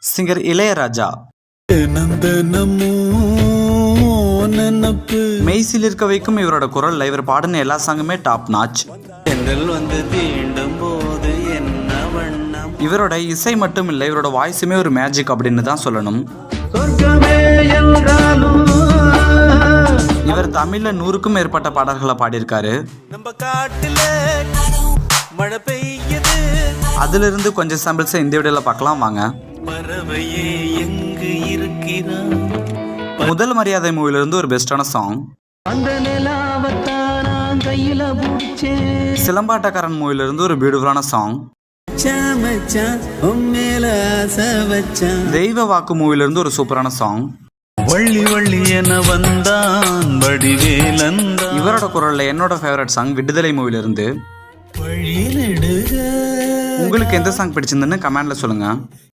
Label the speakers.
Speaker 1: Singer Ilaiyaraaja. மெய்சில் இருக்க வைக்கும் இவரோட குரல்ல இவர் பாடின எல்லா சாங்குமே டாப் நாச். இவரோட இசை மட்டும் இல்லை, இவரோட வாய்ஸுமே ஒரு மேஜிக் அப்படின்னு தான் சொல்லணும். இவர் தமிழ்ல 100க்கும் மேற்பட்ட பாடல்களை பாடியிருக்காரு. அதுல இருந்து கொஞ்சம் சாம்பிள்ஸ் இந்த வீடியோல பார்க்கலாம் வாங்க. முதல் மரியாதை மூவில இருந்து ஒரு பெஸ்டான சாங். சிலம்பாட்டக்காரன் மூவில இருந்து ஒரு பியூட்டிஃபுல்லான சாங். தெய்வ வாக்கு மூவில இருந்து ஒரு சூப்பரான சாங். இவரோட குரல்ல என்னோட ஃபேவரட் சாங் விடுதலை மூவில இருந்து. உங்களுக்கு எந்த சாங் பிடிச்சிருந்துன்னு கமெண்ட்ல சொல்லுங்க.